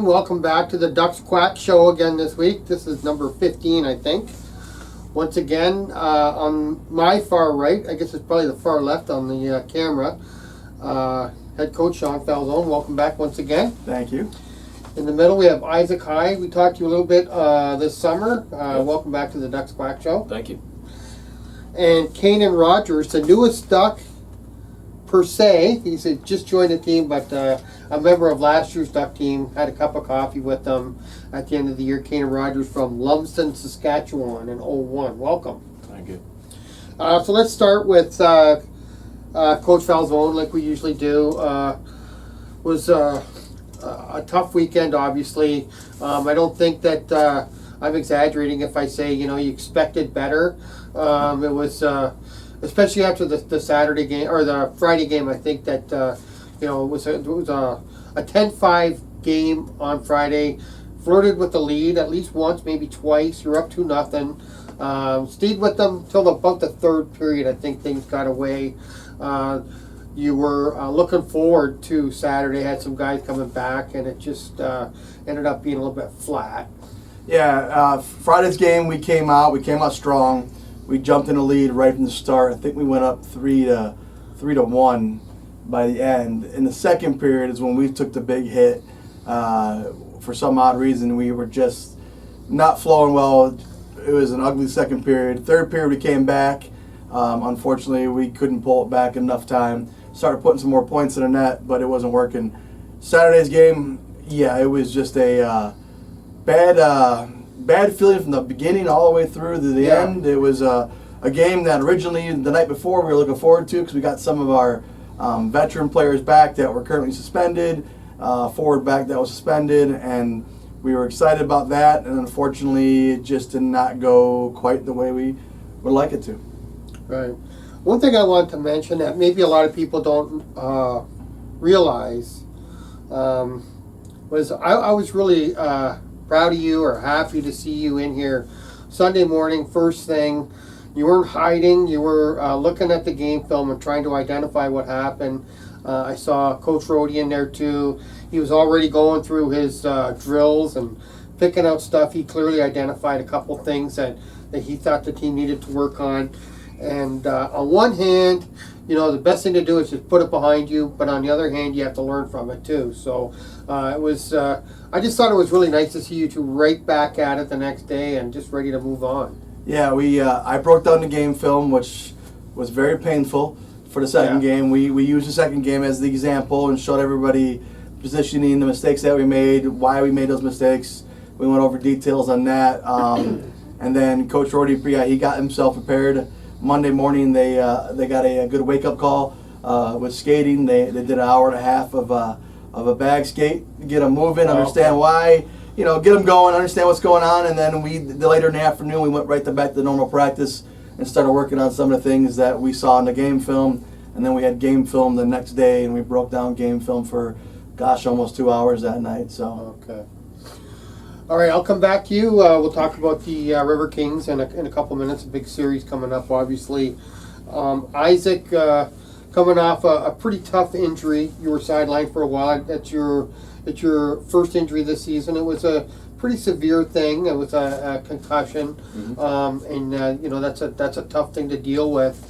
Welcome back to the Ducks Quack show again this week. This is number 15, I think. Once again, on my far right, I guess it's probably the far left on the camera, head coach Shaun Falzone. Welcome back once again. Thank you. In the middle, we have Hyde. We talked to you a little bit this summer. Welcome back to the Ducks Quack show. Thank you. And Kanyn Rogers, the newest Duck per se. He's just joined the team, but a member of last year's Duck team. Had a cup of coffee with them at the end of the year. Kanyn Rogers from Lumsden, Saskatchewan in 01. Welcome. Thank you. So let's start with Coach Falzone, like we usually do. Was a tough weekend, obviously. I don't think that I'm exaggerating if I say, you expected better. It was, especially after the Saturday game, or the Friday game, I think that, it was a 10-5 game on Friday. Flirted with the lead at least once, maybe twice. You're up 2-0. Stayed with them till about the third period. I think things got away. You were looking forward to Saturday. Had some guys coming back, and it just ended up being a little bit flat. Yeah, Friday's game, we came out strong. We jumped in the lead right from the start. I think we went up 3-1 by the end. In the second period is when we took the big hit. For some odd reason, we were just not flowing well. It was an ugly second period. Third period, we came back. Unfortunately, we couldn't pull it back enough time. Started putting some more points in the net, but it wasn't working. Saturday's game, yeah, it was just a bad feeling from the beginning all the way through to the end. It was a game that originally the night before we were looking forward to because we got some of our veteran players back that were currently suspended, forward back that was suspended, and we were excited about that. And unfortunately, it just did not go quite the way we would like it to. Right. One thing I wanted to mention that maybe a lot of people don't realize was I was really proud of you, or happy to see you in here Sunday morning, first thing. You weren't hiding. You were looking at the game film and trying to identify what happened. I saw Coach Rhodey in there too. He was already going through his drills and picking out stuff. He clearly identified a couple things that he thought the team needed to work on. And on one hand, the best thing to do is just put it behind you. But on the other hand, you have to learn from it too. So it was. I just thought it was really nice to see you two right back at it the next day and just ready to move on. Yeah, I broke down the game film, which was very painful for the second game. We used the second game as the example and showed everybody positioning, the mistakes that we made, why we made those mistakes. We went over details on that. And then Coach Rhodey, he got himself prepared. Monday morning, they got a good wake-up call with skating. They did an hour and a half of a bag skate, get them moving, understand why, get them going, understand what's going on. And then later in the afternoon, we went right back to normal practice and started working on some of the things that we saw in the game film. And then we had game film the next day, and we broke down game film for, almost 2 hours that night. So. Okay. All right, I'll come back to you. We'll talk about the River Kings in a couple minutes. A big series coming up, obviously. Isaac coming off a pretty tough injury. You were sidelined for a while. That's your first injury this season. It was a pretty severe thing. It was a concussion, and that's a tough thing to deal with.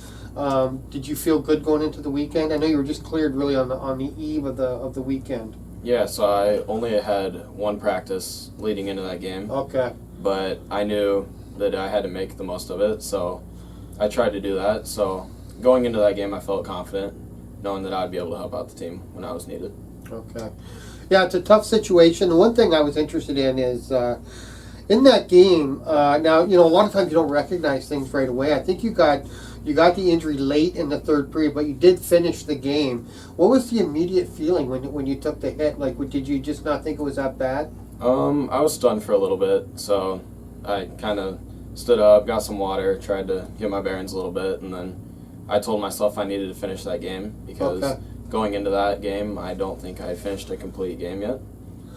Did you feel good going into the weekend? I know you were just cleared really on the eve of the weekend. Yeah, so I only had one practice leading into that game. Okay. But I knew that I had to make the most of it, so I tried to do that. So going into that game, I felt confident, knowing that I'd be able to help out the team when I was needed. Okay. Yeah, it's a tough situation. The one thing I was interested in is in that game. Now, a lot of times you don't recognize things right away. I think you got the injury late in the third period, but you did finish the game. What was the immediate feeling when you took the hit? Like, did you just not think it was that bad? I was stunned for a little bit, so I kind of stood up, got some water, tried to get my bearings a little bit, and then I told myself I needed to finish that game because going into that game, I don't think I had finished a complete game yet.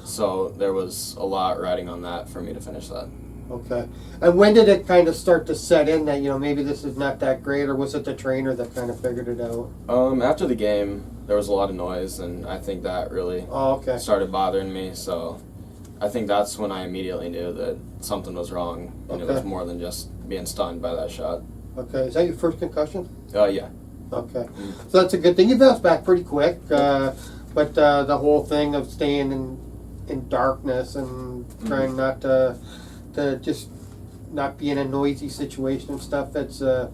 So there was a lot riding on that for me to finish that. Okay. And when did it kind of start to set in that, maybe this is not that great, or was it the trainer that kind of figured it out? After the game, there was a lot of noise, and I think that really started bothering me. So I think that's when I immediately knew that something was wrong, and it was Okay. more than just being stunned by that shot. Okay, is that your first concussion? Yeah. Okay, so that's a good thing. You bounced back pretty quick, but the whole thing of staying in darkness and trying not to just not be in a noisy situation and stuff. It's a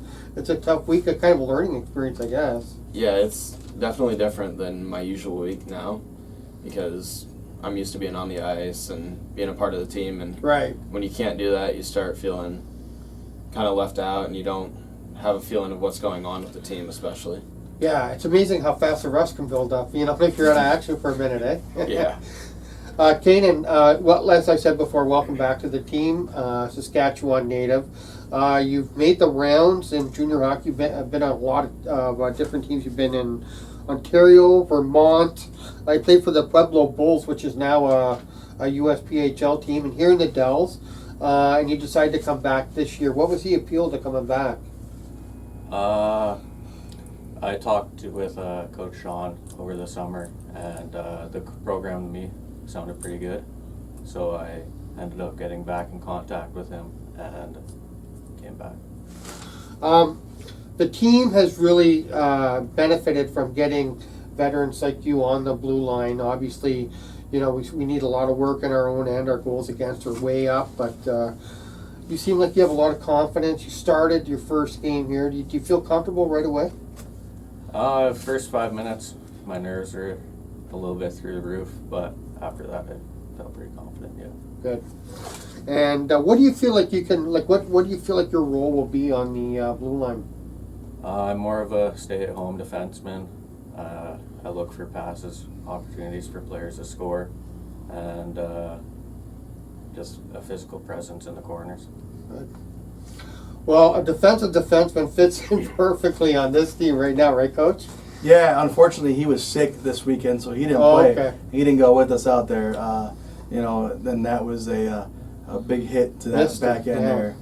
tough week, a kind of a learning experience, I guess. Yeah, it's definitely different than my usual week now, because I'm used to being on the ice and being a part of the team, and Right. when you can't do that, you start feeling kind of left out, and you don't have a feeling of what's going on with the team, especially. Yeah, it's amazing how fast the rust can build up. You know, if you're out of action for a minute, eh? Yeah. Kanyn, well, as I said before, welcome back to the team, Saskatchewan native. You've made the rounds in junior hockey. You've been on a lot of different teams. You've been in Ontario, Vermont. I played for the Pueblo Bulls, which is now a USPHL team, and here in the Dells. And you decided to come back this year. What was the appeal to coming back? I talked with Coach Shaun over the summer, and the program to me sounded pretty good. So I ended up getting back in contact with him and came back. The team has really benefited from getting veterans like you on the blue line. Obviously, you know, we need a lot of work in our own end. Our goals against are way up, but you seem like you have a lot of confidence. You started your first game here. Do you feel comfortable right away? First 5 minutes, my nerves were a little bit through the roof, but after that, I felt pretty confident. Yeah. Good. And what do you feel like you can What do you feel like your role will be on the blue line? I'm more of a stay-at-home defenseman. I look for passes, opportunities for players to score, and just a physical presence in the corners. Good. Well, a defensive defenseman fits in perfectly on this team right now, right, Coach? Yeah, unfortunately, he was sick this weekend, so he didn't play. Okay. He didn't go with us out there. You know, then that was a big hit to that Missed it, back end yeah. there.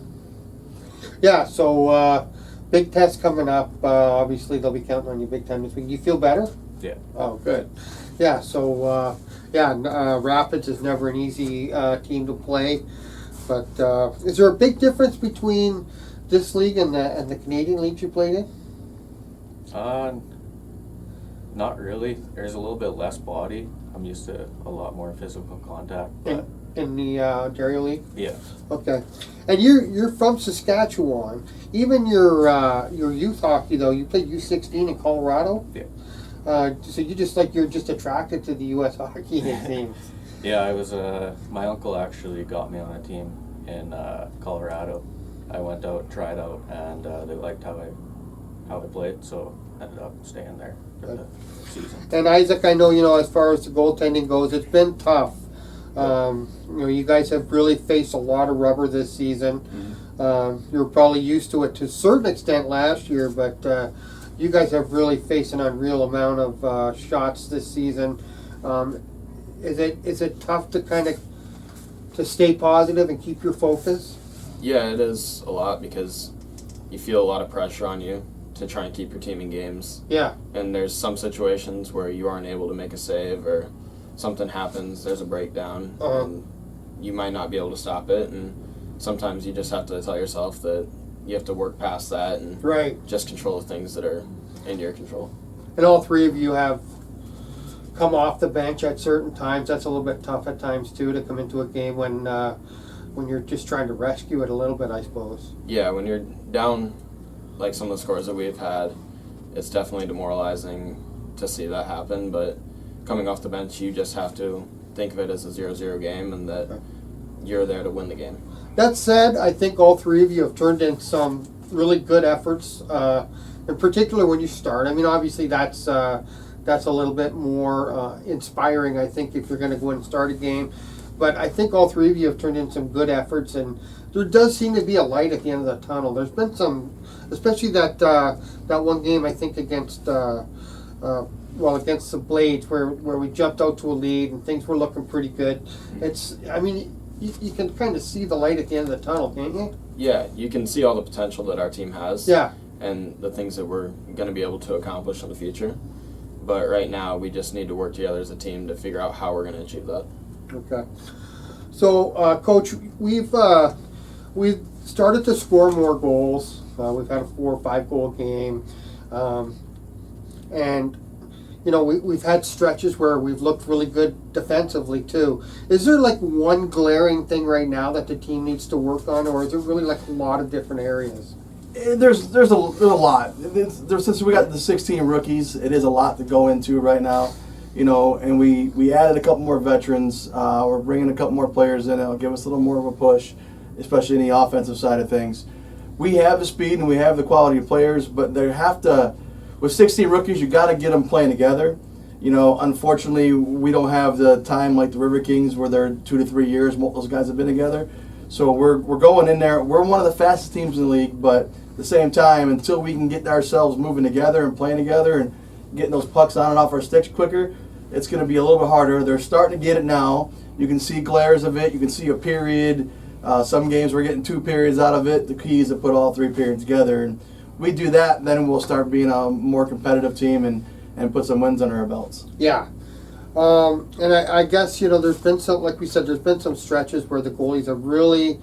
Yeah, so big test coming up. Obviously, they'll be counting on you big time this week. You feel better? Yeah. Oh, good. Yeah, so, Rapids is never an easy team to play. But is there a big difference between this league and the Canadian leagues you played in? Not really. There's a little bit less body. I'm used to a lot more physical contact. But In the Ontario League? yeah. Okay. And you're from Saskatchewan. Even your youth hockey, though, you played U16 in Colorado? Yeah. So you're just attracted to the U.S. hockey, it seems. Yeah, I was. My uncle actually got me on a team in Colorado. I went out, tried out, and they liked how I played, so ended up staying there for the season. And Isaac, I know, as far as the goaltending goes, it's been tough. You guys have really faced a lot of rubber this season. Mm-hmm. You're probably used to it to a certain extent last year, but you guys have really faced an unreal amount of shots this season. Is it tough to stay positive and keep your focus? Yeah, it is a lot, because you feel a lot of pressure on you to try and keep your team in games. Yeah. And there's some situations where you aren't able to make a save, or something happens, there's a breakdown, and you might not be able to stop it, and sometimes you just have to tell yourself that you have to work past that and Right. just control the things that are in your control. And all three of you have come off the bench at certain times. That's a little bit tough at times too, to come into a game when you're just trying to rescue it a little bit, I suppose. Yeah, when you're down like some of the scores that we've had, it's definitely demoralizing to see that happen, but coming off the bench, you just have to think of it as a 0-0 game, and that you're there to win the game. That said, I think all three of you have turned in some really good efforts, in particular when you start. I mean, obviously that's a little bit more inspiring, I think, if you're going to go in and start a game. But I think all three of you have turned in some good efforts, and there does seem to be a light at the end of the tunnel. There's been some, especially that one game, I think, against the Blades, where we jumped out to a lead and things were looking pretty good. You can kind of see the light at the end of the tunnel, can't you? Yeah, you can see all the potential that our team has. Yeah. And the things that we're going to be able to accomplish in the future. But right now, we just need to work together as a team to figure out how we're going to achieve that. Okay. So, Coach, we've started to score more goals. We've had a 4 or 5 goal game, and you know we've had stretches where we've looked really good defensively too. Is there like one glaring thing right now that the team needs to work on, or is there really like a lot of different areas? There's a lot. Since we got the 16 rookies, it is a lot to go into right now. You know, and we added a couple more veterans. We're bringing a couple more players in. It'll give us a little more of a push, especially in the offensive side of things. We have the speed and we have the quality of players, but they have to. With 16 rookies, you got to get them playing together. You know, unfortunately, we don't have the time like the River Kings, where they're 2 to 3 years. Most of those guys have been together, so we're going in there. We're one of the fastest teams in the league, but at the same time, until we can get ourselves moving together and playing together and getting those pucks on and off our sticks quicker, it's going to be a little bit harder. They're starting to get it now. You can see glares of it. You can see a period. Some games we're getting 2 periods out of it. The key is to put all 3 periods together. And we do that, then we'll start being a more competitive team and put some wins under our belts. Yeah. And I guess, you know, there's been some, like we said, there's been some stretches where the goalies have really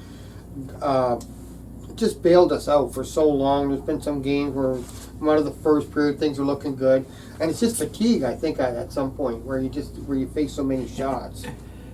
just bailed us out for so long. There's been some games where out of the first period things are looking good, and it's just fatigue. I think at some point where you face so many shots.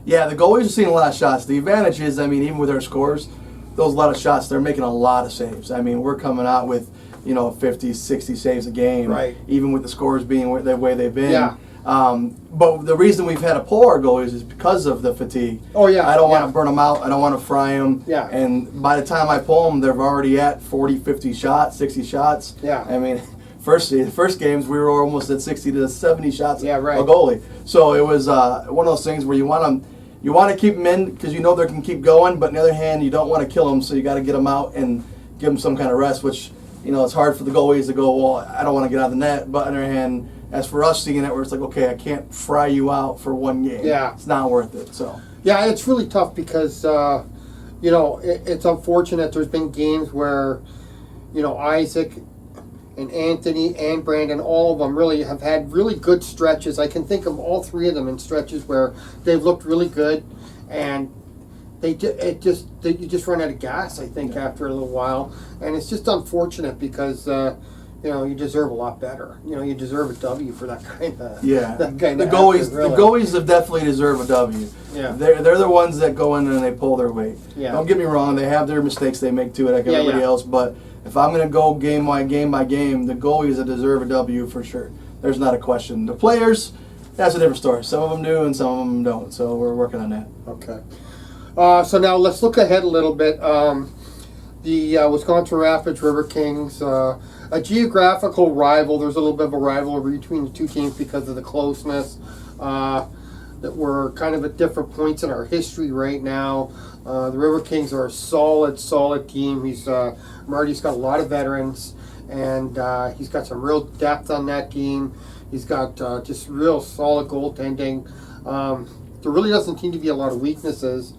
Yeah, the goalies are seeing a lot of shots. The advantage is, I mean, even with our scores, those lot of shots, they're making a lot of saves. I mean, we're coming out with, you know, 50, 60 saves a game, right? Even with the scores being the way they've been. Yeah. But the reason we've had to pull our goalies is because of the fatigue. Oh, yeah. I don't want to burn them out. I don't want to fry them. Yeah. And by the time I pull them, they're already at 40, 50 shots, 60 shots. Yeah. I mean, the first games, we were almost at 60 to 70 shots a goalie. So it was one of those things where you want to keep them in because you know they can keep going, but on the other hand, you don't want to kill them, so you got to get them out and give them some kind of rest, which, you know, it's hard for the goalies to go, well, I don't want to get out of the net, but on the other hand, as for us seeing it, where it's like, okay, I can't fry you out for one game. Yeah. It's not worth it. So. Yeah, it's really tough because, you know, it's unfortunate. There's been games where, you know, Isaac and Anthony and Brandon, all of them really have had really good stretches. I can think of all 3 of them in stretches where they've looked really good, and you just run out of gas, I think, after a little while, and it's just unfortunate because you know, you deserve a lot better. You know, you deserve a W for that kind of that kind the of goalies effort, really. The goalies have definitely deserve a W. Yeah. They're the ones that go in and they pull their weight. Yeah. Don't get me wrong, they have their mistakes they make too, like everybody else, but if I'm going to go game by game, the goalies that deserve a W for sure. There's not a question. The players, that's a different story. Some of them do and some of them don't, so we're working on that. Okay. So now let's look ahead a little bit. The Wisconsin Rapids River Kings, a geographical rival. There's a little bit of a rivalry between the 2 teams because of the closeness. That we're kind of at different points in our history right now. The River Kings are a solid team. Marty's got a lot of veterans, and he's got some real depth on that team. He's got just real solid goaltending. There really doesn't seem to be a lot of weaknesses.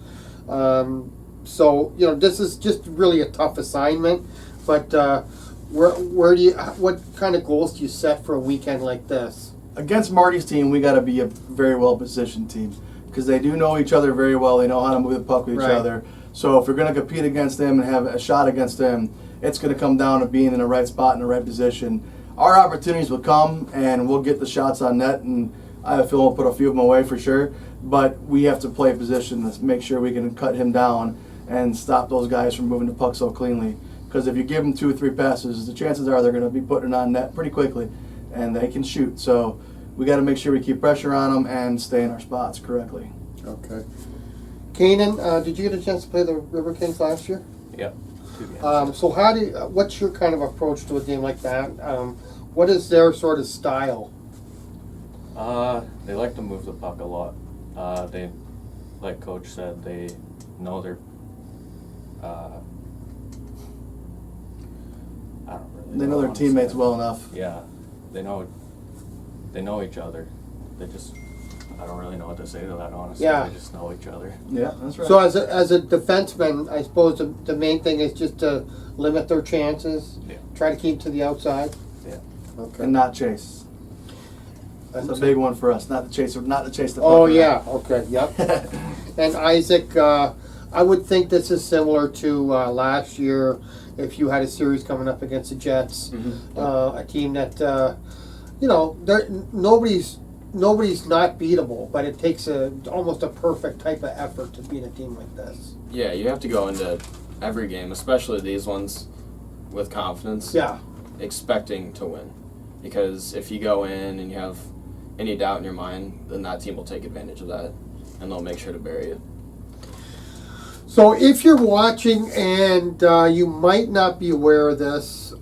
So, you know, this is just really a tough assignment. But what kind of goals do you set for a weekend like this? Against Marty's team, we got to be a very well-positioned team because they do know each other very well. They know how to move the puck with each other. So if we're going to compete against them and have a shot against them, it's going to come down to being in the right spot in the right position. Our opportunities will come, and we'll get the shots on net, and I feel we'll put a few of them away for sure. But we have to play position to make sure we can cut him down and stop those guys from moving the puck so cleanly. Because if you give them 2 or 3 passes, the chances are they're going to be putting it on net pretty quickly, and they can shoot. So we got to make sure we keep pressure on them and stay in our spots correctly. Okay. Kanan, did you get a chance to play the River Kings last year? Yep. 2 games. So what's your kind of approach to a game like that? What is their sort of style? They like to move the puck a lot. They, like Coach said, they know their. I don't really. They know their teammates well enough. Yeah, they know each other. They just. I don't really know what to say to that, honestly. Yeah. They just know each other. Yeah, that's right. So as a defenseman, I suppose the main thing is just to limit their chances. Yeah. Try to keep to the outside. Yeah. Okay. And not chase. That's a big one for us. Not to chase the puck. Oh yeah. Okay. Yep. And Isaac, I would think this is similar to last year if you had a series coming up against the Jets, a team that, nobody's not beatable, but it takes almost a perfect type of effort to beat a team like this. Yeah, you have to go into every game, especially these ones, with confidence. Yeah. Expecting to win. Because if you go in and you have any doubt in your mind, then that team will take advantage of that, and they'll make sure to bury you. So if you're watching and you might not be aware of this,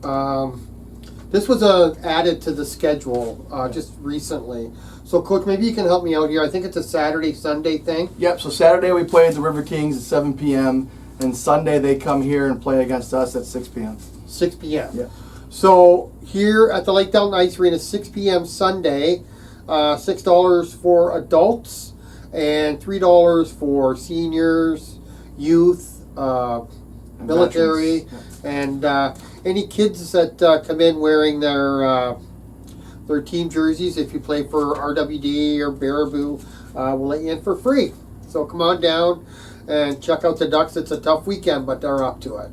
this was added to the schedule just recently. So, Coach, maybe you can help me out here. I think it's a Saturday-Sunday thing. Yep, so Saturday we played the River Kings at 7 p.m., and Sunday they come here and play against us at 6 p.m. 6 p.m. Yeah. So here at the Lake Delton Ice Arena, 6 p.m. Sunday, $6 for adults and $3 for seniors, youth, military, veterans. and any kids that come in wearing their team jerseys. If you play for RWD or Baraboo, we'll let you in for free. So come on down and check out the Ducks. It's a tough weekend, but they're up to it.